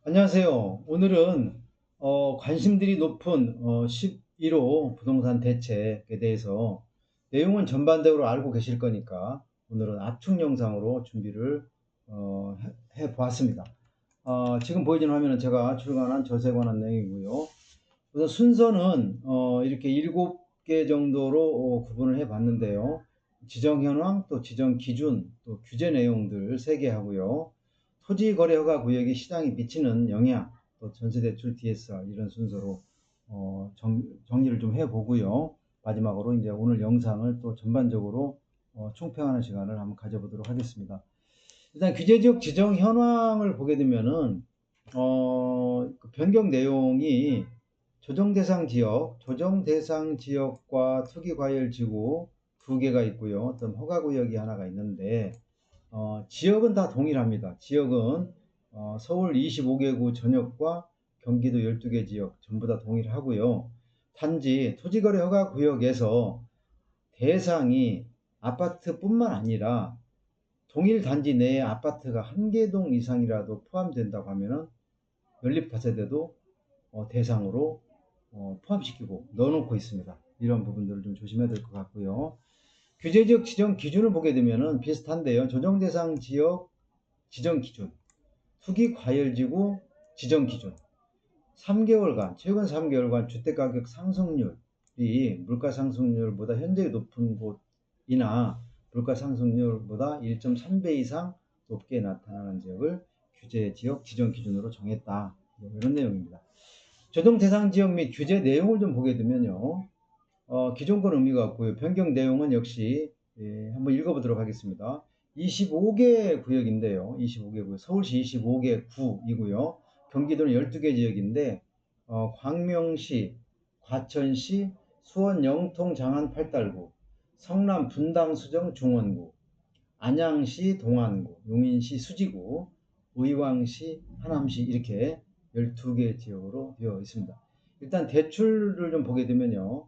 안녕하세요. 오늘은 관심들이 높은 11호 부동산 대책에 대해서 내용은 전반적으로 알고 계실 거니까 오늘은 압축 영상으로 준비를 해 보았습니다. 지금 보이는 화면은 제가 출간한 저서에 관한 내용이고요. 우선 순서는 이렇게 7개 정도로 구분을 해 봤는데요. 지정 현황, 또 지정 기준, 또 규제 내용들 3개 하고요. 토지거래허가 구역이 시장에 미치는 영향, 또 전세대출 DSR 이런 순서로 정리를 좀 해보고요. 마지막으로 이제 오늘 영상을 또 전반적으로 총평하는 시간을 한번 가져보도록 하겠습니다. 일단 규제지역 지정 현황을 보게 되면은 그 변경 내용이 조정 대상 지역과 투기과열지구 2개가 있고요. 어떤 허가구역이 하나가 있는데 지역은 다 동일합니다. 지역은 서울 25개구 전역과 경기도 12개 지역 전부 다 동일하고요. 단지 토지거래 허가구역에서 대상이 아파트뿐만 아니라 동일 단지 내에 아파트가 1개 동 이상이라도 포함된다고 하면은 연립다세대도 대상으로 포함시키고 넣어놓고 있습니다. 이런 부분들을 좀 조심해야 될 것 같고요. 규제지역 지정 기준을 보게 되면은 비슷한데요. 조정대상 지역 지정 기준, 투기과열지구 지정 기준, 3개월간, 최근 3개월간 주택가격 상승률이 물가 상승률보다 현재 높은 곳이나 물가 상승률보다 1.3배 이상 높게 나타나는 지역을 규제지역 지정 기준으로 정했다. 이런 내용입니다. 조정 대상 지역 및 규제 내용을 좀 보게 되면요. 기존권 의미가 없고요. 변경 내용은 역시 한번 읽어보도록 하겠습니다. 25개 구역인데요. 25개 구역. 서울시 25개 구이고요. 경기도는 12개 지역인데 광명시, 과천시, 수원 영통 장안 팔달구, 성남 분당 수정 중원구, 안양시 동안구, 용인시 수지구, 의왕시 하남시 이렇게 12개 지역으로 되어 있습니다. 일단 대출을 좀 보게 되면요.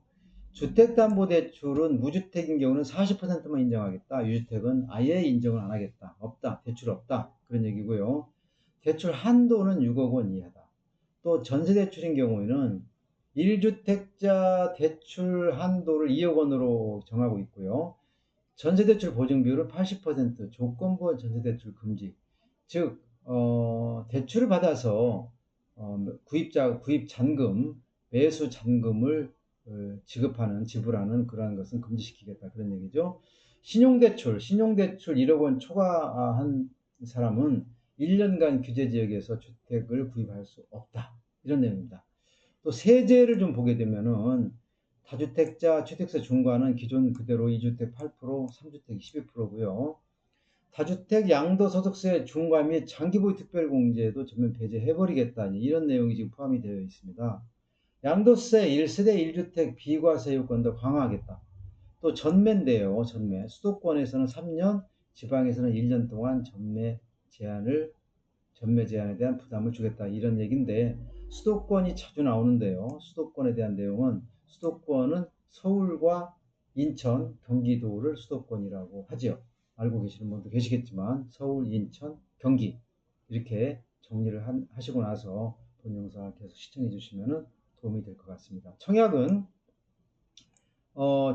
주택담보대출은 무주택인 경우는 40%만 인정하겠다. 유주택은 아예 인정을 안 하겠다. 없다. 대출 없다. 그런 얘기고요. 대출 한도는 6억 원 이하다. 또 전세대출인 경우에는 1주택자 대출 한도를 2억 원으로 정하고 있고요. 전세대출 보증비율은 80%, 조건부 전세대출 금지. 즉 대출을 받아서 구입 잔금, 매수 잔금을 지불하는 그러한 것은 금지시키겠다 그런 얘기죠. 신용대출 1억 원 초과한 사람은 1년간 규제지역에서 주택을 구입할 수 없다 이런 내용입니다. 또 세제를 좀 보게 되면은 다주택자 취득세 중과는 기존 그대로 2주택 8%, 3주택 12%고요. 다주택 양도소득세 중과 및 장기보유 특별공제도 전면 폐지해버리겠다 이런 내용이 지금 포함이 되어 있습니다. 양도세 1세대 1주택 비과세 요건도 강화하겠다. 또 전매인데요. 수도권에서는 3년, 지방에서는 1년 동안 전매 제한에 대한 부담을 주겠다 이런 얘기인데 수도권이 자주 나오는데요. 수도권에 대한 내용은 수도권은 서울과 인천, 경기도를 수도권이라고 하지요. 알고 계시는 분도 계시겠지만 서울, 인천, 경기 이렇게 정리를 하시고 나서 본 영상을 계속 시청해 주시면 도움이 될 것 같습니다. 청약은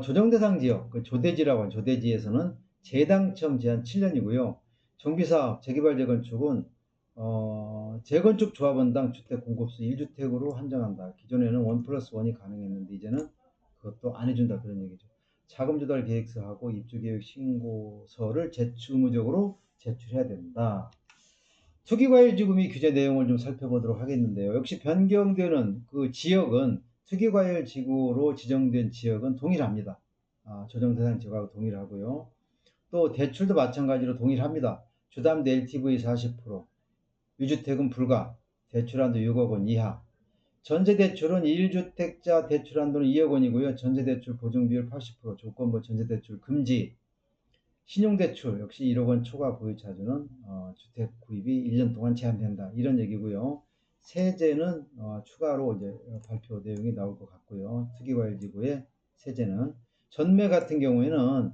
조정대상 지역, 그 조대지라고 하는 조대지에서는 재당첨 제한 7년이고요. 정비사업, 재개발 재건축은 재건축 조합원당 주택 공급수 1주택으로 한정한다. 기존에는 1+1이 가능했는데 이제는 그것도 안 해준다 그런 얘기죠. 자금조달 계획서하고 입주계획 신고서를 의무적으로 제출해야 된다. 투기과열지구 및 규제 내용을 좀 살펴보도록 하겠는데요. 역시 변경되는 그 지역은 투기과열지구로 지정된 지역은 동일합니다. 조정대상 지역하고 동일하고요. 또 대출도 마찬가지로 동일합니다. 주담대 LTV 40%, 유주택은 불가, 대출한도 6억 원 이하. 전세대출은 1주택자 대출한도는 2억 원이고요. 전세대출 보증비율 80%, 조건부 전세대출 금지. 신용대출 역시 1억 원 초과 보유차주는 주택 구입이 1년 동안 제한된다. 이런 얘기고요. 세제는 추가로 이제 발표 내용이 나올 것 같고요. 투기과열지구의 세제는 전매 같은 경우에는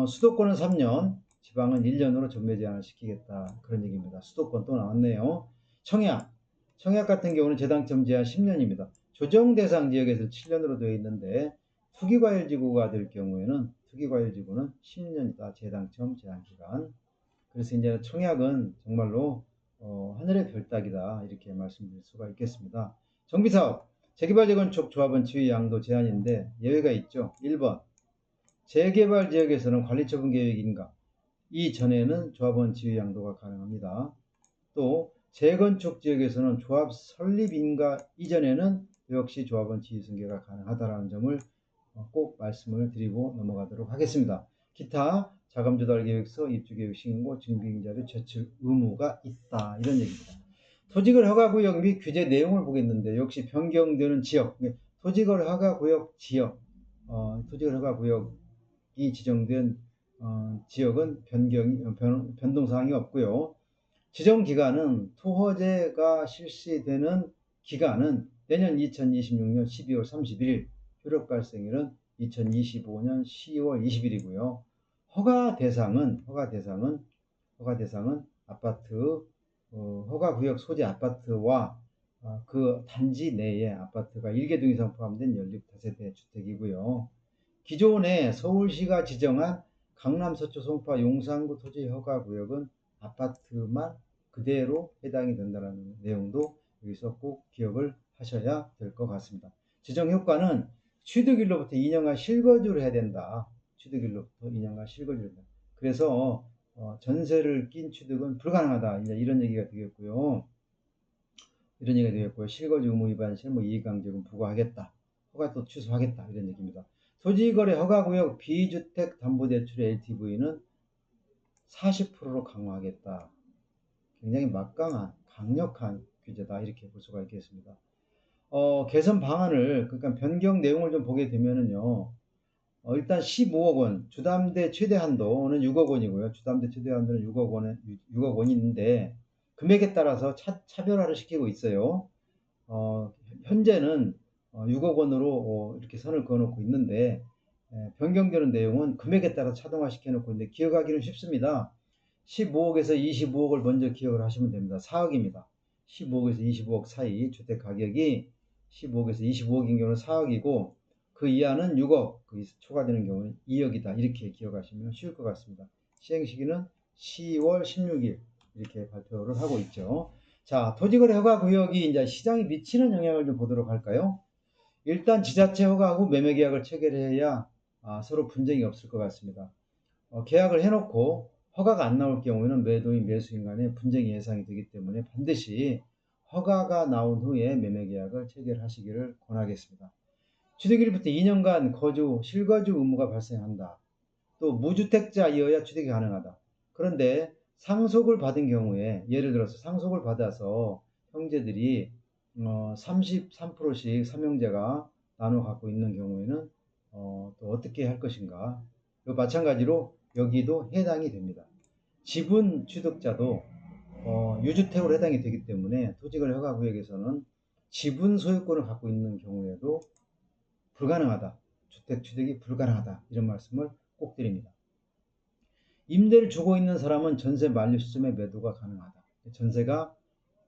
수도권은 3년, 지방은 1년으로 전매 제한을 시키겠다. 그런 얘기입니다. 수도권 또 나왔네요. 청약 같은 경우는 재당첨 제한 10년입니다. 조정 대상 지역에서 7년으로 되어 있는데 투기과열지구가 될 경우에는 투기과열지구는 10년이다. 재당첨 제한 기간. 그래서 이제 청약은 정말로 하늘의 별 따기다 이렇게 말씀드릴 수가 있겠습니다. 정비사업, 재개발 재건축 조합원 지위 양도 제한인데 예외가 있죠. 1번 재개발 지역에서는 관리처분 계획인가 이전에는 조합원 지위 양도가 가능합니다. 또 재건축 지역에서는 조합 설립인가 이전에는 역시 조합원 지위 승계가 가능하다는 점을 꼭 말씀을 드리고 넘어가도록 하겠습니다. 기타 자금조달계획서, 입주계획 신고, 증빙자료 제출 의무가 있다. 이런 얘기입니다. 토지거래 허가구역 및 규제 내용을 보겠는데 역시 변경되는 지역, 토지거래 허가구역 지역, 토지거래 허가구역이 지정된 지역은 변동사항이 없고요. 지정기간은 토허제가 실시되는 기간은 내년 2026년 12월 31일, 효력 발생일은 2025년 10월 20일이고요. 허가 대상은 아파트, 허가구역 소재 아파트와 그 단지 내에 아파트가 1개동 이상 포함된 연립 다세대 주택이고요. 기존에 서울시가 지정한 강남, 서초, 송파, 용산구 토지 허가구역은 아파트만 그대로 해당이 된다는 내용도 여기서 꼭 기억을 하셔야 될 것 같습니다. 지정 효과는 취득일로부터 2년간 실거주를 해야 된다. 취득일로부터 2년간 실거주를 해야 된다. 그래서 전세를 낀 취득은 불가능하다. 이제 이런 얘기가 되겠고요. 실거주 의무 위반 시 이해강제금 부과하겠다. 허가 또 취소하겠다. 이런 얘기입니다. 토지거래 허가구역 비주택 담보대출의 LTV는 40%로 강화하겠다. 굉장히 막강한 강력한 규제다 이렇게 볼 수가 있겠습니다. 개선 방안을 그러니까 변경 내용을 좀 보게 되면은요. 일단 15억 원 주담대 최대 한도는 6억 원이고요. 주담대 최대 한도는 6억 원인데 금액에 따라서 차별화를 시키고 있어요. 현재는 6억 원으로 이렇게 선을 그어놓고 있는데 변경되는 내용은 금액에 따라 차등화 시켜놓고 있는데 기억하기는 쉽습니다. 15억에서 25억을 먼저 기억을 하시면 됩니다. 4억입니다. 15억에서 25억 사이 주택 가격이 15억에서 25억인 경우는 4억이고 그 이하는 6억, 그 초과되는 경우는 2억이다. 이렇게 기억하시면 쉬울 것 같습니다. 시행 시기는 10월 16일 이렇게 발표를 하고 있죠. 자, 토지거래 허가구역이 이제 시장에 미치는 영향을 좀 보도록 할까요? 일단 지자체 허가하고 매매계약을 체결해야 서로 분쟁이 없을 것 같습니다. 계약을 해놓고 허가가 안 나올 경우에는 매도인 매수인 간에 분쟁이 예상이 되기 때문에 반드시 허가가 나온 후에 매매계약을 체결하시기를 권하겠습니다. 취득일부터 2년간 실거주 의무가 발생한다. 또 무주택자이어야 취득이 가능하다. 그런데 상속을 받은 경우에 예를 들어서 상속을 받아서 형제들이 33%씩 삼형제가 나눠 갖고 있는 경우에는 또 어떻게 할 것인가. 마찬가지로 여기도 해당이 됩니다. 지분 취득자도 유주택으로 해당이 되기 때문에 토지거래 허가구역에서는 지분 소유권을 갖고 있는 경우에도 불가능하다. 주택 취득이 불가능하다. 이런 말씀을 꼭 드립니다. 임대를 주고 있는 사람은 전세 만료 시점에 매도가 가능하다. 전세가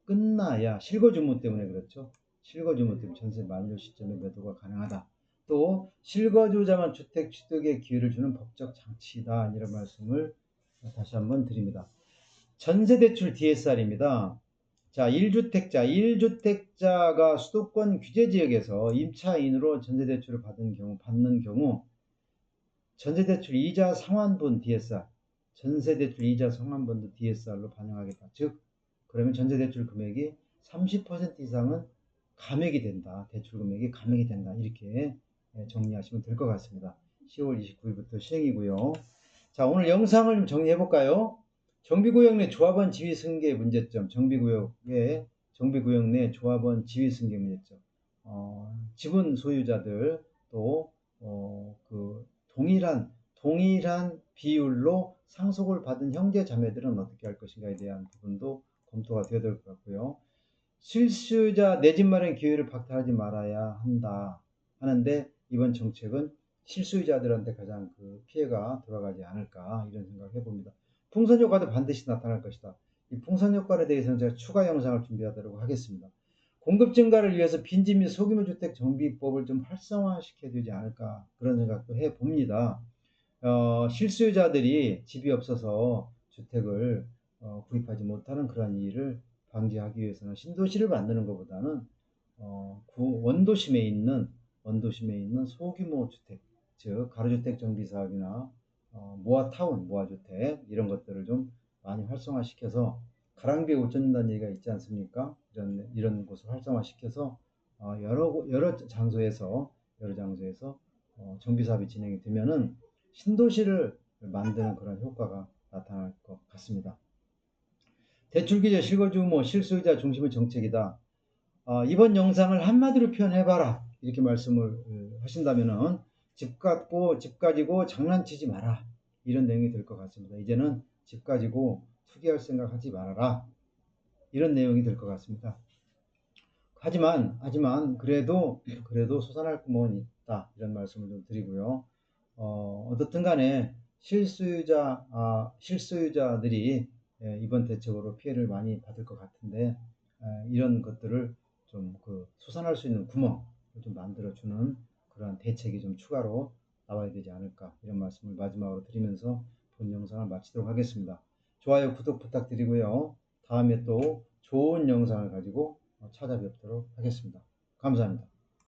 끝나야 실거주무 때문에 그렇죠. 실거주무 때문에 전세 만료 시점에 매도가 가능하다. 또 실거주자만 주택 취득의 기회를 주는 법적 장치다. 이런 말씀을 다시 한번 드립니다. 전세대출 DSR입니다. 자, 1주택자가 수도권 규제지역에서 임차인으로 전세대출을 받는 경우 전세대출 이자 상환분 DSR, 전세대출 이자 상환분도 DSR로 반영하겠다. 즉, 그러면 전세대출 금액이 30% 이상은 감액이 된다. 대출 금액이 감액이 된다. 이렇게 정리하시면 될 것 같습니다. 10월 29일부터 시행이고요. 자, 오늘 영상을 좀 정리해 볼까요? 정비구역 내 조합원 지위 승계 문제점, 정비구역 내 조합원 지위 승계 문제점, 지분 소유자들 또 그 동일한 비율로 상속을 받은 형제 자매들은 어떻게 할 것인가에 대한 부분도 검토가 되어야 될 것 같고요. 실수요자 내 집 마련 기회를 박탈하지 말아야 한다 하는데 이번 정책은 실수요자들한테 가장 그 피해가 돌아가지 않을까 이런 생각을 해봅니다. 풍선 효과도 반드시 나타날 것이다. 이 풍선 효과에 대해서는 제가 추가 영상을 준비하도록 하겠습니다. 공급 증가를 위해서 빈집 및 소규모 주택 정비법을 좀 활성화시켜야 되지 않을까 그런 생각도 해 봅니다. 실수요자들이 집이 없어서 주택을 구입하지 못하는 그런 일을 방지하기 위해서는 신도시를 만드는 것보다는 원도심에 있는 소규모 주택, 즉 가로주택 정비 사업이나 모아타운, 모아주택 이런 것들을 좀 많이 활성화시켜서 가랑비에 옷 젖는다는 얘기가 있지 않습니까? 이런 곳을 활성화시켜서 여러 장소에서 정비 사업이 진행이 되면은 신도시를 만드는 그런 효과가 나타날 것 같습니다. 대출기재 실거주모 실소유자 중심의 정책이다. 이번 영상을 한마디로 표현해봐라 이렇게 말씀을 하신다면은 집 갖고 집 가지고 장난치지 마라 이런 내용이 될 것 같습니다. 이제는 집 가지고 투기할 생각 하지 말아라 이런 내용이 될 것 같습니다. 하지만 그래도 솟아날 구멍은 있다 이런 말씀을 좀 드리고요. 어떻든 간에 실소유자들이 이번 대책으로 피해를 많이 받을 것 같은데 이런 것들을 좀 솟아날 수 있는 구멍을 좀 만들어주는 그러한 대책이 좀 추가로 나와야 되지 않을까 이런 말씀을 마지막으로 드리면서 본 영상을 마치도록 하겠습니다. 좋아요, 구독 부탁드리고요. 다음에 또 좋은 영상을 가지고 찾아뵙도록 하겠습니다. 감사합니다.